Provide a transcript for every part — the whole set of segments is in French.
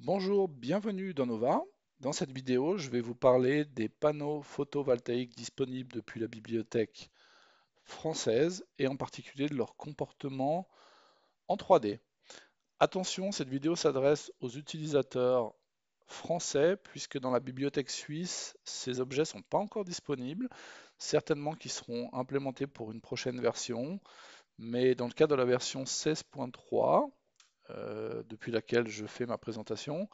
Bonjour, bienvenue dans Nova. Dans cette vidéo, je vais vous parler des panneaux photovoltaïques disponibles depuis la bibliothèque française et en particulier de leur comportement en 3D. Attention, cette vidéo s'adresse aux utilisateurs français puisque dans la bibliothèque suisse, ces objets ne sont pas encore disponibles, certainement qu'ils seront implémentés pour une prochaine version, mais dans le cas de la version 16.3, depuis laquelle je fais ma présentation,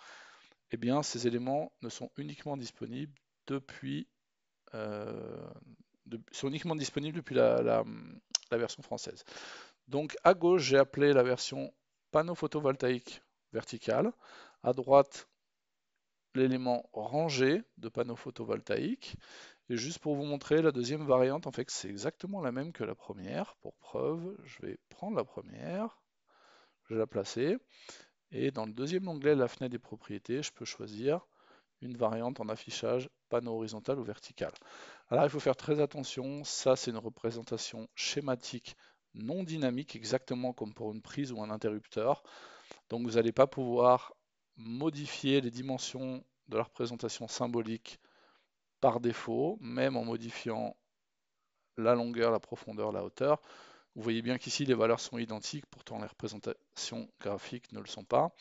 eh bien, ces éléments ne sont uniquement disponibles depuis, euh, sont uniquement disponibles depuis la version française. Donc, à gauche, j'ai appelé la version panneau photovoltaïque vertical. À droite, l'élément rangé de panneaux photovoltaïques. Et juste pour vous montrer la deuxième variante, en fait, c'est exactement la même que la première. Pour preuve, je vais prendre la première, je vais la placer. Et dans le deuxième onglet, la fenêtre des propriétés, je peux choisir une variante en affichage panneau horizontal ou vertical. Alors il faut faire très attention, ça c'est une représentation schématique non dynamique, exactement comme pour une prise ou un interrupteur. Donc vous n'allez pas pouvoir modifier les dimensions de la représentation symbolique par défaut, même en modifiant la longueur, la profondeur, la hauteur. Vous voyez bien qu'ici les valeurs sont identiques, pourtant les représentations graphiques ne le sont pas.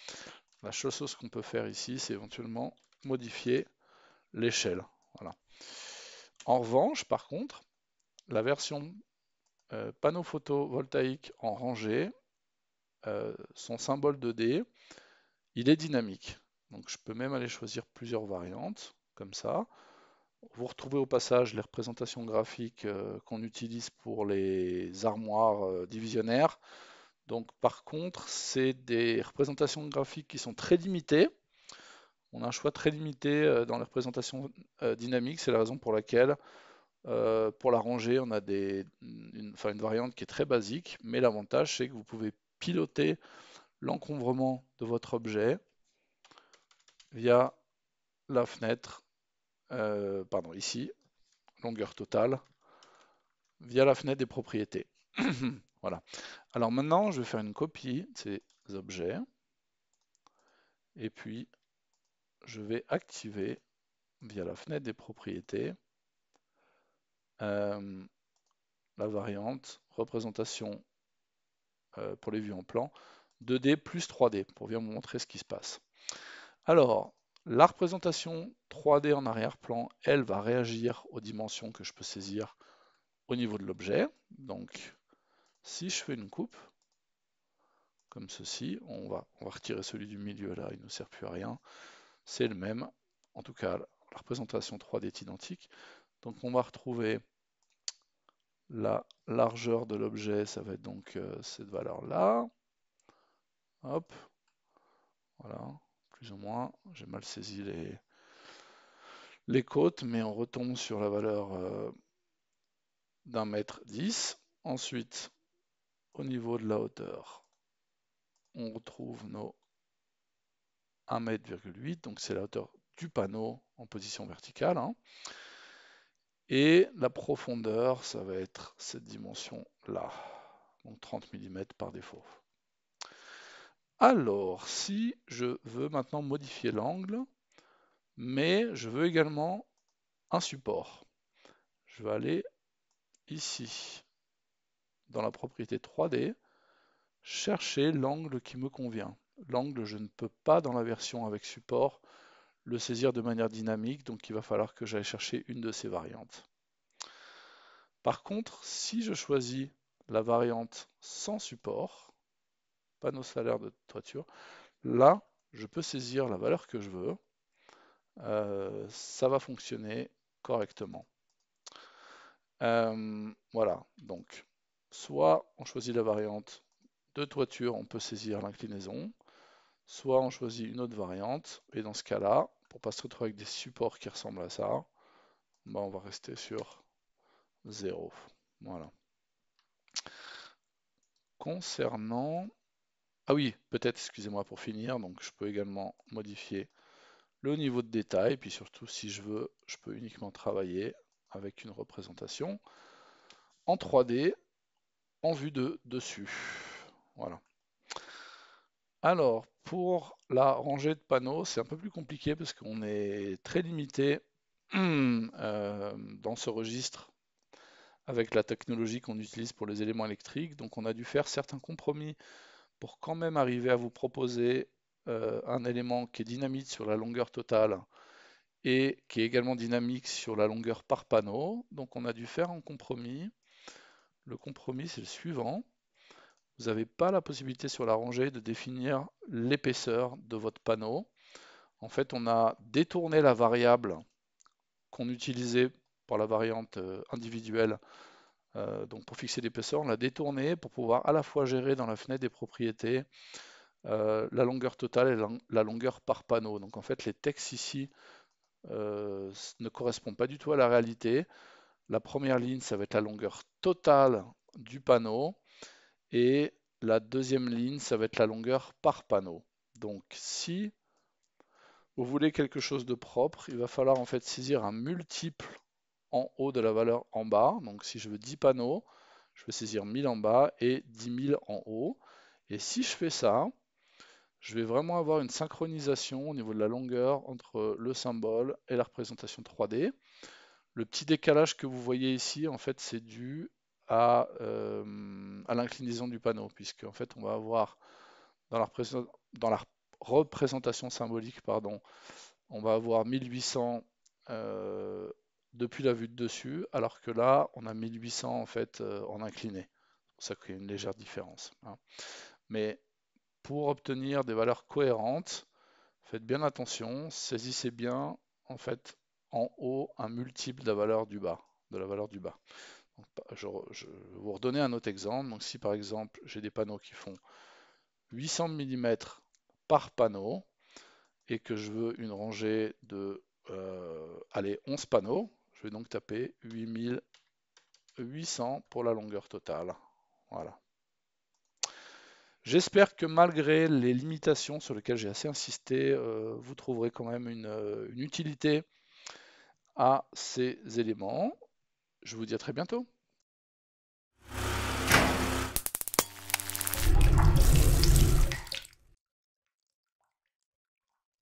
La seule chose qu'on peut faire ici, c'est éventuellement modifier l'échelle. Voilà. En revanche, par contre, la version panneau photovoltaïque en rangée, son symbole 2D, il est dynamique. Donc je peux même aller choisir plusieurs variantes, comme ça. Vous retrouvez au passage les représentations graphiques qu'on utilise pour les armoires divisionnaires. Donc par contre, c'est des représentations graphiques qui sont très limitées. On a un choix très limité dans les représentations dynamiques, c'est la raison pour laquelle pour la rangée, on a une variante qui est très basique, mais l'avantage c'est que vous pouvez piloter l'encombrement de votre objet via la fenêtre, pardon, ici, longueur totale, via la fenêtre des propriétés. Voilà. Alors maintenant, je vais faire une copie de ces objets et puis je vais activer via la fenêtre des propriétés euh, la variante représentation pour les vues en plan 2D plus 3D pour bien vous montrer ce qui se passe. Alors, la représentation 3D en arrière-plan, elle va réagir aux dimensions que je peux saisir au niveau de l'objet. Donc, si je fais une coupe, comme ceci, on va retirer celui du milieu là, il ne nous sert plus à rien. C'est le même, en tout cas, la représentation 3D est identique. Donc, on va retrouver la largeur de l'objet, ça va être donc cette valeur-là. Hop, voilà, plus ou moins. J'ai mal saisi les côtes, mais on retombe sur la valeur d'1,10 m. Ensuite, au niveau de la hauteur, on retrouve nos 1,8 m, donc c'est la hauteur du panneau en position verticale, hein. Et la profondeur, ça va être cette dimension-là, donc 30 mm par défaut. Alors, si je veux maintenant modifier l'angle, mais je veux également un support, je vais aller ici, dans la propriété 3D, chercher l'angle qui me convient. L'angle, je ne peux pas dans la version avec support le saisir de manière dynamique, donc il va falloir que j'aille chercher une de ces variantes. Par contre, si je choisis la variante sans support, panneau solaire de toiture, là, je peux saisir la valeur que je veux. Ça va fonctionner correctement. Voilà, donc soit on choisit la variante de toiture, on peut saisir l'inclinaison, soit on choisit une autre variante, et dans ce cas-là, pour pas se retrouver avec des supports qui ressemblent à ça, bah on va rester sur 0. Voilà. Concernant... Ah oui, peut-être, excusez-moi pour finir, donc je peux également modifier le niveau de détail, puis surtout si je veux, je peux uniquement travailler avec une représentation en 3D en vue de dessus. Voilà. Alors, Pour la rangée de panneaux, c'est un peu plus compliqué parce qu'on est très limité dans ce registre avec la technologie qu'on utilise pour les éléments électriques. Donc on a dû faire certains compromis pour quand même arriver à vous proposer un élément qui est dynamique sur la longueur totale et qui est également dynamique sur la longueur par panneau. Donc on a dû faire un compromis. Le compromis, c'est le suivant. Vous n'avez pas la possibilité sur la rangée de définir l'épaisseur de votre panneau. En fait, on a détourné la variable qu'on utilisait pour la variante individuelle, donc pour fixer l'épaisseur, on l'a détournée pour pouvoir à la fois gérer dans la fenêtre des propriétés la longueur totale et la longueur par panneau. Donc en fait, les textes ici ne correspondent pas du tout à la réalité. La première ligne, ça va être la longueur totale du panneau et la deuxième ligne, ça va être la longueur par panneau. Donc si vous voulez quelque chose de propre, il va falloir en fait saisir un multiple en haut de la valeur en bas. Donc si je veux 10 panneaux, je vais saisir 1000 en bas et 10 000 en haut. Et si je fais ça, je vais vraiment avoir une synchronisation au niveau de la longueur entre le symbole et la représentation 3D. Le petit décalage que vous voyez ici, en fait, c'est dû à l'inclinaison du panneau, puisque en fait, on va avoir dans la représentation symbolique, pardon, on va avoir 1800 depuis la vue de dessus, alors que là, on a 1800 en fait en incliné. C'est pour ça qu'il y a une légère différence, hein. Mais pour obtenir des valeurs cohérentes, faites bien attention, saisissez bien en fait en haut un multiple de la valeur du bas, Donc, je vais vous redonner un autre exemple. Donc si par exemple j'ai des panneaux qui font 800 mm par panneau et que je veux une rangée de allez, 11 panneaux, je vais donc taper 8800 pour la longueur totale. Voilà. J'espère que malgré les limitations sur lesquelles j'ai assez insisté, vous trouverez quand même une utilité à ces éléments. Je vous dis à très bientôt.